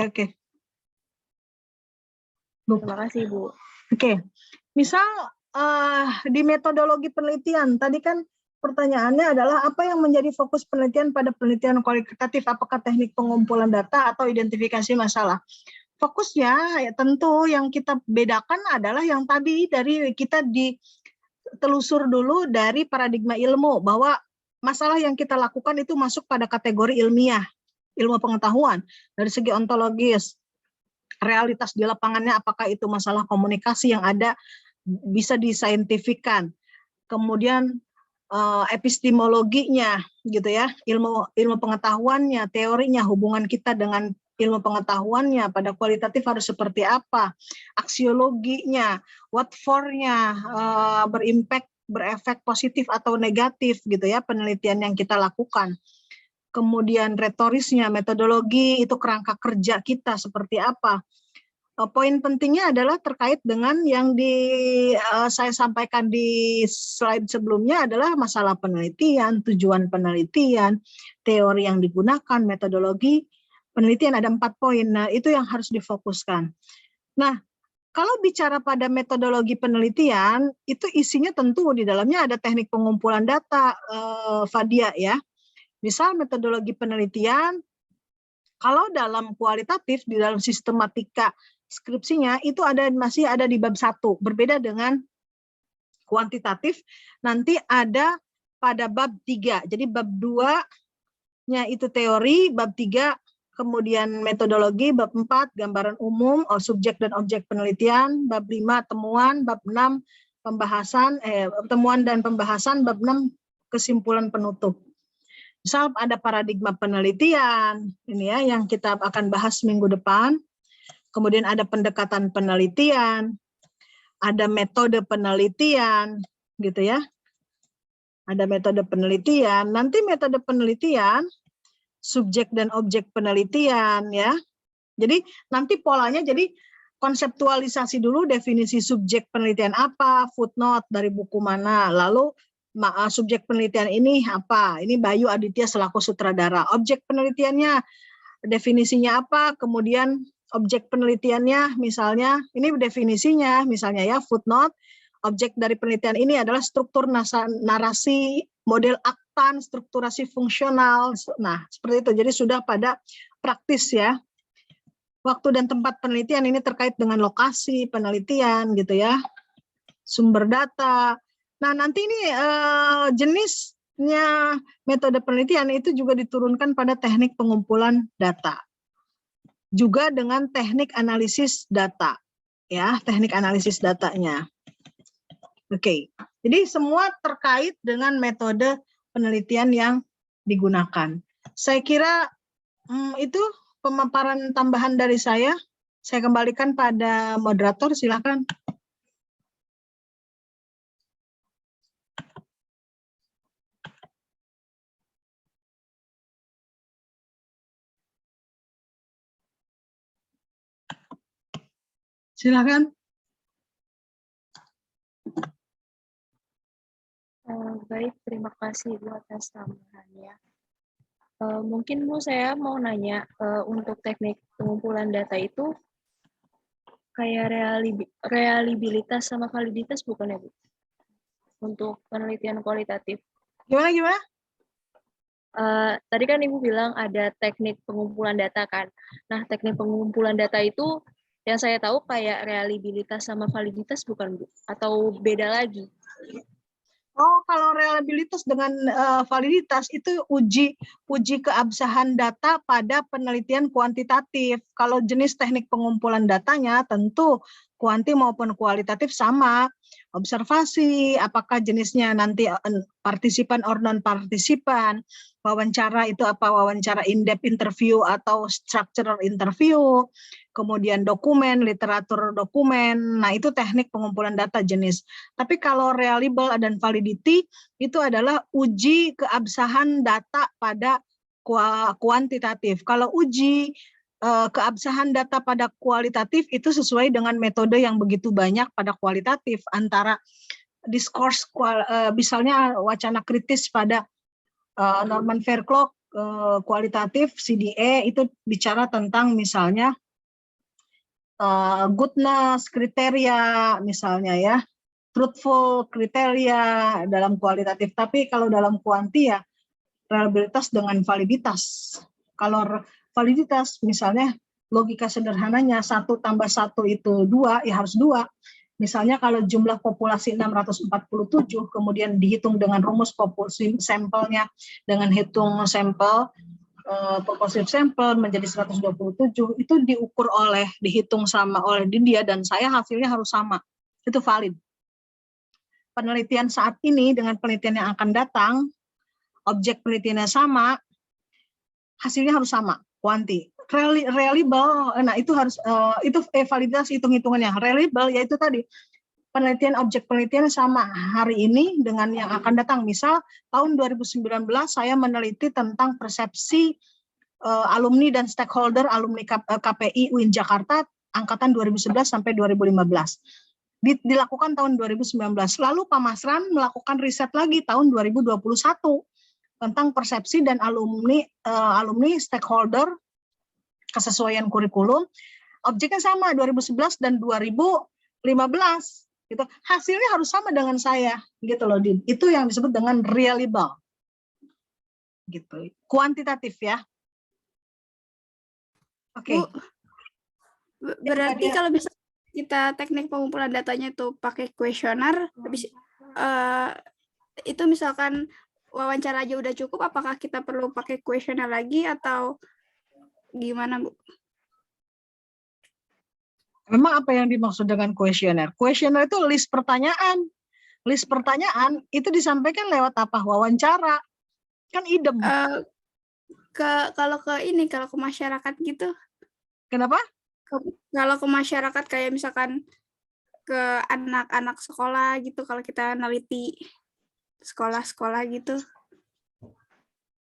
Oke. Terima kasih, Bu. Oke. Misal di metodologi penelitian, tadi kan pertanyaannya adalah apa yang menjadi fokus penelitian pada penelitian kualitatif, apakah teknik pengumpulan data atau identifikasi masalah? Fokusnya ya tentu yang kita bedakan adalah yang tadi dari kita ditelusur dulu dari paradigma ilmu bahwa masalah yang kita lakukan itu masuk pada kategori ilmiah, ilmu pengetahuan dari segi ontologis, realitas di lapangannya apakah itu masalah komunikasi yang ada bisa disaintifikan, kemudian epistemologinya gitu ya, ilmu pengetahuannya, teorinya, hubungan kita dengan ilmu pengetahuannya pada kualitatif harus seperti apa, aksiologinya, what for-nya, berefek positif atau negatif gitu ya penelitian yang kita lakukan. Kemudian retorisnya, metodologi itu kerangka kerja kita seperti apa. Poin pentingnya adalah terkait dengan yang saya sampaikan di slide sebelumnya adalah masalah penelitian, tujuan penelitian, teori yang digunakan, metodologi penelitian, ada 4 poin. Nah, itu yang harus difokuskan. Nah, kalau bicara pada metodologi penelitian, itu isinya tentu di dalamnya ada teknik pengumpulan data, Fadia ya. Misal metodologi penelitian, kalau dalam kualitatif, di dalam sistematika skripsinya itu masih ada di bab 1, berbeda dengan kuantitatif nanti ada pada bab 3. Jadi bab 2-nya itu teori, bab 3 kemudian metodologi, bab 4 gambaran umum, subjek dan objek penelitian, bab 5 temuan, bab 6 pembahasan, temuan dan pembahasan, bab 6 kesimpulan penutup. Misal ada paradigma penelitian, ini ya yang kita akan bahas minggu depan. Kemudian ada pendekatan penelitian, ada metode penelitian, gitu ya. Ada metode penelitian, nanti metode penelitian, subjek dan objek penelitian ya. Jadi nanti polanya jadi konseptualisasi dulu definisi subjek penelitian apa, footnote dari buku mana, lalu subjek penelitian ini apa, ini Bayu Aditya selaku sutradara. Objek penelitiannya definisinya apa, kemudian objek penelitiannya misalnya, ini definisinya misalnya ya footnote, objek dari penelitian ini adalah struktur narasi, model aktan, strukturasi fungsional. Nah, seperti itu. Jadi sudah pada praktis ya. Waktu dan tempat penelitian ini terkait dengan lokasi penelitian gitu ya. Sumber data. Nah, nanti ini jenisnya metode penelitian itu juga diturunkan pada teknik pengumpulan data. Juga dengan teknik analisis data, ya, teknik analisis datanya. Oke, jadi semua terkait dengan metode penelitian yang digunakan. Saya kira itu pemaparan tambahan dari saya. Saya kembalikan pada moderator, silakan. Silakan. Baik, terima kasih Bu atas tambahannya. Mungkin Bu saya mau nanya untuk teknik pengumpulan data itu kayak reliabilitas sama validitas bukan ya Bu? Untuk penelitian kualitatif. Gimana? Tadi kan Ibu bilang ada teknik pengumpulan data kan. Nah, teknik pengumpulan data itu yang saya tahu kayak reliabilitas sama validitas bukan Bu? Atau beda lagi? Oh, kalau reliabilitas dengan validitas itu uji keabsahan data pada penelitian kuantitatif. Kalau jenis teknik pengumpulan datanya tentu kuanti maupun kualitatif sama. Observasi, apakah jenisnya nanti partisipan or non-partisipan, wawancara itu apa, wawancara in-depth interview atau structural interview, kemudian dokumen, literatur dokumen, nah itu teknik pengumpulan data jenis. Tapi kalau reliable dan validity itu adalah uji keabsahan data pada kuantitatif. Kalau uji keabsahan data pada kualitatif itu sesuai dengan metode yang begitu banyak pada kualitatif, antara diskurs misalnya wacana kritis pada Norman Fairclough kualitatif CDA itu bicara tentang misalnya goodness kriteria misalnya ya, truthful kriteria dalam kualitatif. Tapi kalau dalam kuanti ya reliabilitas dengan validitas. Kalau validitas misalnya logika sederhananya 1 + 1 itu 2, ya harus 2. Misalnya kalau jumlah populasi 647, kemudian dihitung dengan rumus populasi sampelnya, dengan hitung sampel, proporsi sampel menjadi 127, itu diukur dihitung sama oleh dia dan saya, hasilnya harus sama. Itu valid. Penelitian saat ini dengan penelitian yang akan datang, objek penelitiannya sama, hasilnya harus sama, kuanti. Reliable, nah itu harus itu validitas hitung-hitungannya. Reliable yaitu tadi penelitian objek penelitian sama hari ini dengan yang akan datang. Misal tahun 2019 saya meneliti tentang persepsi alumni dan stakeholder alumni KPI UIN Jakarta angkatan 2011 sampai 2015. Dilakukan tahun 2019. Lalu Pak Masran melakukan riset lagi tahun 2021 tentang persepsi dan alumni stakeholder kesesuaian kurikulum, objeknya sama 2011 dan 2015 gitu. Hasilnya harus sama dengan saya gitu loh. Itu yang disebut dengan reliable. Gitu. Kuantitatif ya. Oke. Berarti kalau bisa kita teknik pengumpulan datanya itu pakai kuesioner, habis itu misalkan wawancara aja udah cukup, apakah kita perlu pakai kuesioner lagi atau gimana, Bu? Memang apa yang dimaksud dengan kuesioner? Kuesioner itu list pertanyaan. List pertanyaan itu disampaikan lewat apa? Wawancara. Kan idem. Kalau ke masyarakat gitu. Kenapa? Kalau ke masyarakat kayak misalkan ke anak-anak sekolah gitu, kalau kita neliti sekolah-sekolah gitu,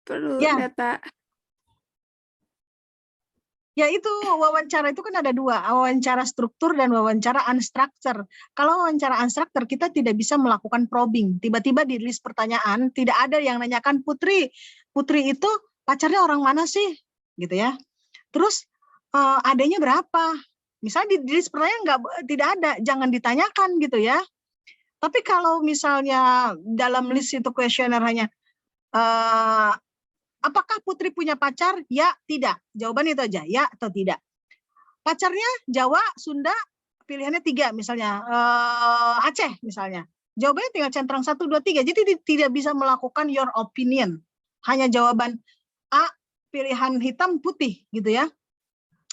perlu data. Ya itu wawancara itu kan ada 2, wawancara struktur dan wawancara unstructured. Kalau wawancara unstructured kita tidak bisa melakukan probing. Tiba-tiba di list pertanyaan tidak ada yang nanyakan Putri itu pacarnya orang mana sih? Gitu ya. Terus adanya berapa? Misalnya di list pertanyaan tidak ada, jangan ditanyakan gitu ya. Tapi kalau misalnya dalam list itu kuesioner hanya apakah Putri punya pacar? Ya, tidak. Jawaban itu aja, ya atau tidak. Pacarnya Jawa, Sunda, pilihannya 3 misalnya. Aceh misalnya. Jawabannya tinggal centang 1, 2, 3. Jadi tidak bisa melakukan your opinion. Hanya jawaban A, pilihan hitam, putih gitu ya.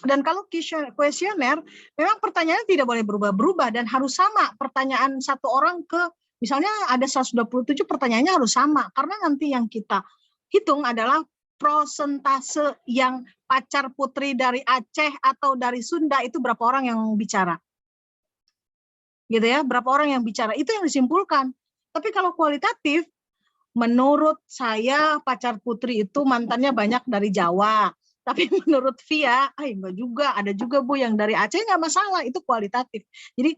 Dan kalau kuesioner, memang pertanyaannya tidak boleh berubah-berubah dan harus sama. Pertanyaan satu orang ke, misalnya ada 127 pertanyaannya harus sama. Karena nanti yang kita hitung adalah prosentase yang pacar Putri dari Aceh atau dari Sunda itu berapa orang yang bicara. Gitu ya, berapa orang yang bicara. Itu yang disimpulkan. Tapi kalau kualitatif, menurut saya pacar Putri itu mantannya banyak dari Jawa. Tapi menurut Via, enggak juga, ada juga Bu yang dari Aceh, enggak masalah, itu kualitatif. Jadi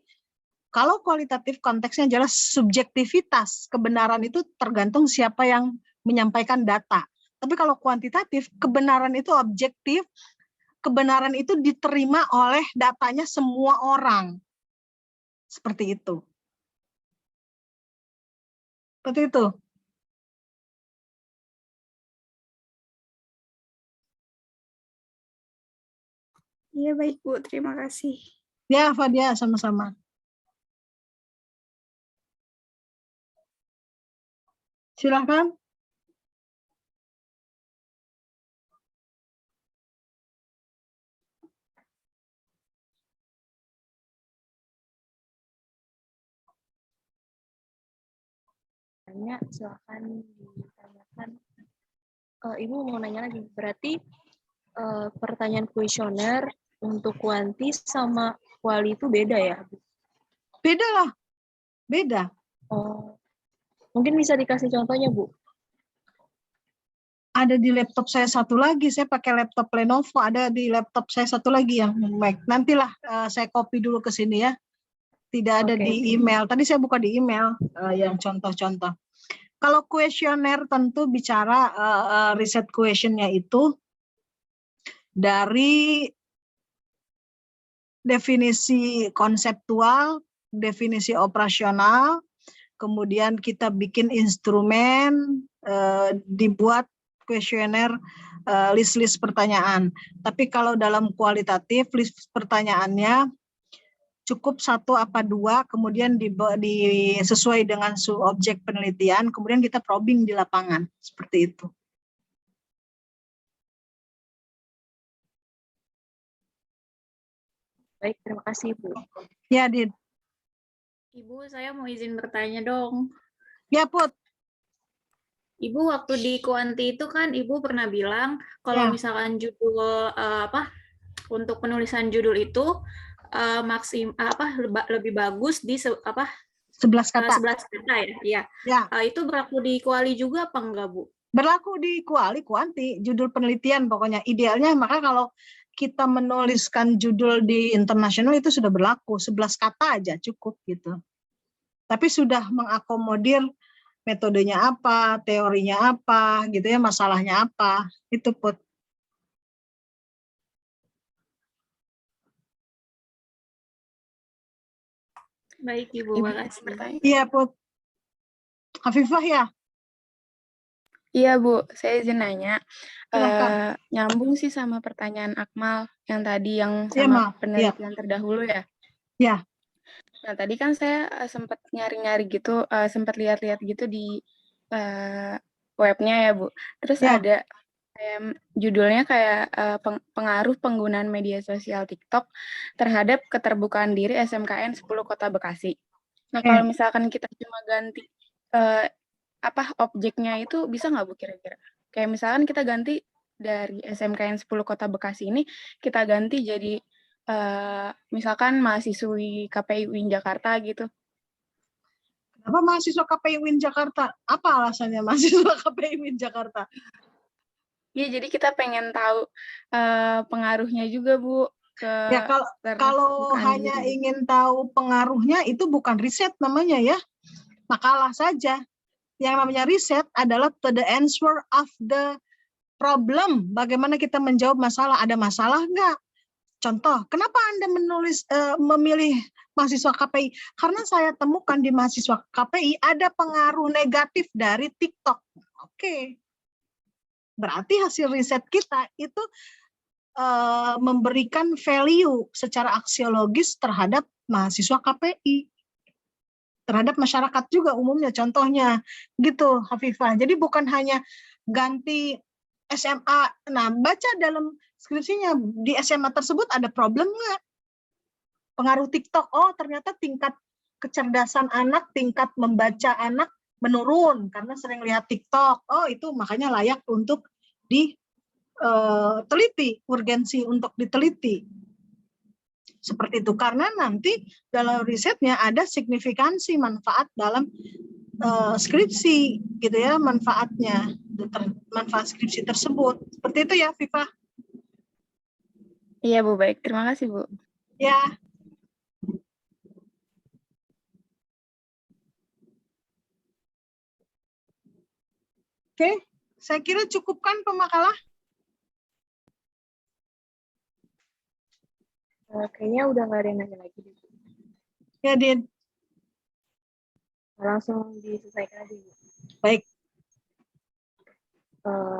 kalau kualitatif konteksnya jelas subjektivitas, kebenaran itu tergantung siapa yang menyampaikan data. Tapi kalau kuantitatif, kebenaran itu objektif, kebenaran itu diterima oleh datanya semua orang. Seperti itu. Seperti itu. Iya baik Bu, terima kasih. Ya Fadia, sama-sama. Silakan. Silakan ditanyakan. Ibu mau nanya lagi, berarti pertanyaan kuesioner untuk kuanti sama kuali itu beda ya? Beda lah, beda. Oh, mungkin bisa dikasih contohnya Bu? Ada di laptop saya satu lagi, saya pakai laptop Lenovo, ada di laptop saya satu lagi yang Mac. Nantilah saya copy dulu ke sini ya. Tidak ada di email. Tadi saya buka di email yang contoh-contoh. Kalau kuesioner tentu bicara riset questionnya itu dari definisi konseptual, definisi operasional, kemudian kita bikin instrumen, dibuat kuesioner, list-list pertanyaan. Tapi kalau dalam kualitatif, list pertanyaannya cukup 1 apa 2, kemudian sesuai dengan objek penelitian, kemudian kita probing di lapangan, seperti itu. Baik, terima kasih, Bu. Ya, Din. Ibu, saya mau izin bertanya dong. Ya, Put. Ibu waktu di Kuanti itu kan Ibu pernah bilang kalau Ya. misalkan judul untuk penulisan judul itu lebih bagus di 11 kata. 11 kata ya. Iya. Ya. Itu berlaku di kuali juga apa enggak, Bu? Berlaku di kuanti, judul penelitian pokoknya. Idealnya maka kalau kita menuliskan judul di internasional itu sudah berlaku, 11 kata aja cukup gitu. Tapi sudah mengakomodir metodenya apa, teorinya apa, gitu ya, masalahnya apa, itu Put. Baik, Ibu, makasih. Iya, Put. Hafifah ya? Iya, Bu. Saya izin nanya. Silakan. Nyambung sih sama pertanyaan Akmal yang tadi yang Iya, sama Ma. penelitian terdahulu ya. Ya. Nah, tadi kan saya sempat nyari-nyari gitu, sempat lihat-lihat gitu di webnya ya, Bu. Terus Ya. ada judulnya kayak pengaruh penggunaan media sosial TikTok terhadap keterbukaan diri SMKN 10 Kota Bekasi. Nah, kalau misalkan kita cuma ganti objeknya itu bisa nggak, Bu, kira-kira? Kayak misalkan kita ganti dari SMKN 10 Kota Bekasi ini, kita ganti jadi misalkan mahasiswi KPI UIN Jakarta gitu. Kenapa mahasiswa KPI UIN Jakarta? Apa alasannya mahasiswa KPI UIN Jakarta? Iya, jadi kita pengen tahu pengaruhnya juga, Bu. Ya, kalau hanya ingin tahu pengaruhnya itu bukan riset namanya ya, makalah saja. Yang namanya riset adalah the answer of the problem. Bagaimana kita menjawab masalah? Ada masalah nggak? Contoh, kenapa Anda memilih mahasiswa KPI? Karena saya temukan di mahasiswa KPI ada pengaruh negatif dari TikTok. Oke. Berarti hasil riset kita itu memberikan value secara aksiologis terhadap mahasiswa KPI, terhadap masyarakat juga umumnya, contohnya gitu, Hafifah. Jadi bukan hanya ganti SMA. Nah, baca dalam skripsinya di SMA tersebut ada problem nggak? Pengaruh TikTok, oh ternyata tingkat kecerdasan anak, tingkat membaca anak menurun karena sering lihat TikTok. Oh itu makanya layak untuk diteliti, urgensi untuk diteliti. Seperti itu, karena nanti dalam risetnya ada signifikansi manfaat dalam skripsi, gitu ya, manfaatnya, manfaat skripsi tersebut. Seperti itu ya, Viva. Iya, Bu, baik. Terima kasih, Bu. Ya. Oke, saya kira cukupkan pemakalah. Kayaknya udah nggak ada yang nanya lagi. Ya, Din. Langsung diselesaikan aja. Baik.